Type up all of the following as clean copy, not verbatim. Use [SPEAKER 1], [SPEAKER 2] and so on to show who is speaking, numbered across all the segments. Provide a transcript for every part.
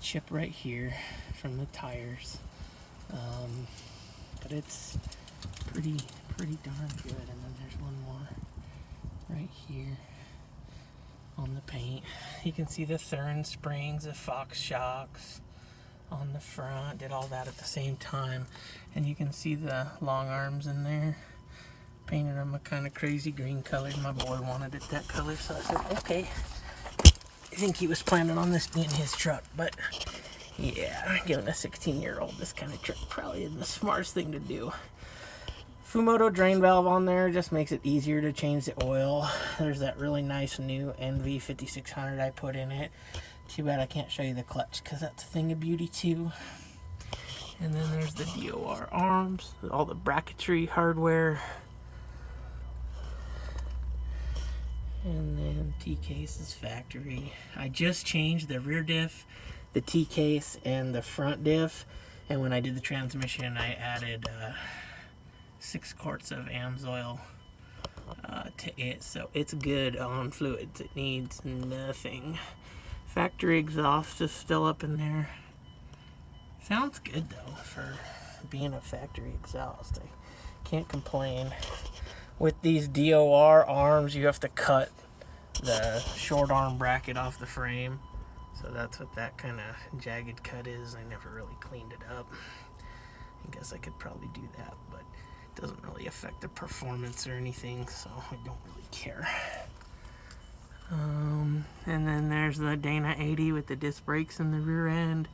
[SPEAKER 1] chip right here from the tires, but it's pretty darn good. And then there's one more right here on the paint. You can see the Thurn springs, the Fox shocks on the front. Did all that at the same time, and you can see the long arms in there. Painted them a kind of crazy green color. My boy wanted it that color, so I said, okay. I think he was planning on this being his truck, but yeah, giving a 16-year-old this kind of truck probably isn't the smartest thing to do. Fumoto drain valve on there just makes it easier to change the oil. There's that really nice new NV 5600 I put in it. Too bad I can't show you the clutch because that's a thing of beauty too. And then there's the DOR arms, all the bracketry hardware. And then T-case is factory. I just changed the rear diff, the T-case, and the front diff. And when I did the transmission, I added 6 quarts of AMSOIL to it. So it's good on fluids. It needs nothing. Factory exhaust is still up in there. Sounds good though for being a factory exhaust. I can't complain. With these DOR arms, you have to cut the short arm bracket off the frame. So that's what that kind of jagged cut is. I never really cleaned it up. I guess I could probably do that, but it doesn't really affect the performance or anything, so I don't really care. And then there's the Dana 80 with the disc brakes in the rear end.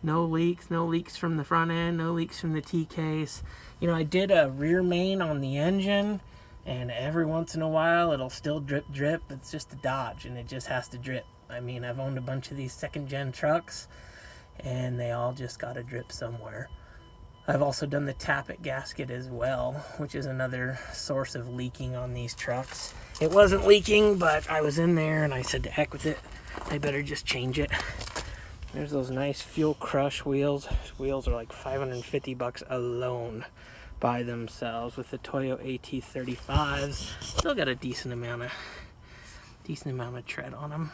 [SPEAKER 1] No leaks from the front end, no leaks from the T-case. You know, I did a rear main on the engine, and every once in a while it'll still drip. It's just a Dodge, and it just has to drip. I mean, I've owned a bunch of these second-gen trucks, and they all just got to drip somewhere. I've also done the tappet gasket as well, which is another source of leaking on these trucks. It wasn't leaking, but I was in there, and I said, to heck with it. I better just change it. There's those nice Fuel Crush wheels. These wheels are like $550 alone by themselves with the Toyo AT35s. Still got a decent amount of tread on them.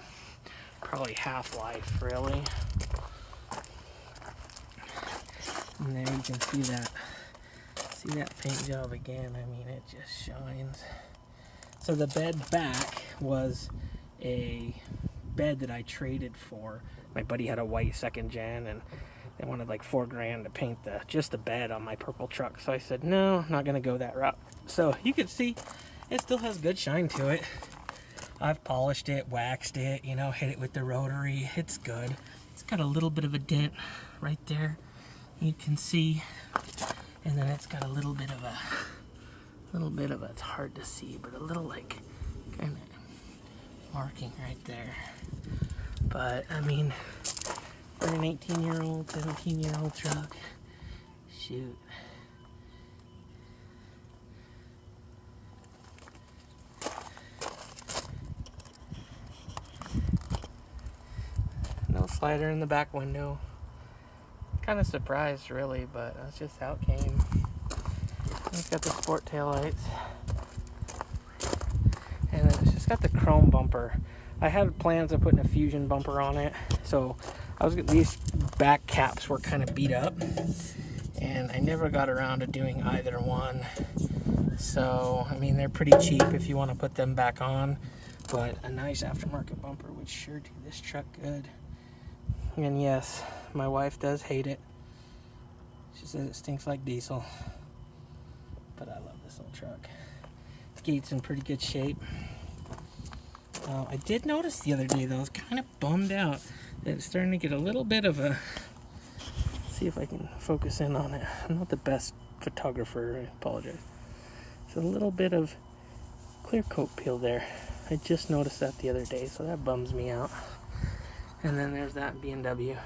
[SPEAKER 1] Probably half-life, really. And there you can see that paint job again. I mean, it just shines. So the bed back was a bed that I traded for. My buddy had a white second gen, and they wanted like $4,000 to paint just the bed on my purple truck. So I said, no, I'm not gonna go that route. So you can see it still has good shine to it. I've polished it, waxed it, you know, hit it with the rotary. It's good. It's got a little bit of a dent right there, you can see, and then it's got a little bit of a, it's hard to see, but a little like kind of marking right there. But I mean, for an 18-year-old, 17-year-old truck, shoot. No slider in the back window. Kind of surprised, really, but that's just how it came. It's got the sport taillights, and it's just got the chrome bumper. I had plans of putting a Fusion bumper on it, so these back caps were kind of beat up, and I never got around to doing either one. So, I mean, they're pretty cheap if you want to put them back on, but a nice aftermarket bumper would sure do this truck good. And yes, my wife does hate it. She says it stinks like diesel, but I love this old truck. The gate's in pretty good shape. I did notice the other day, though, I was kind of bummed out that it's starting to get a little bit of a... Let's see if I can focus in on it. I'm not the best photographer, I apologize. It's a little bit of clear coat peel there. I just noticed that the other day, so that bums me out. And then there's that BMW.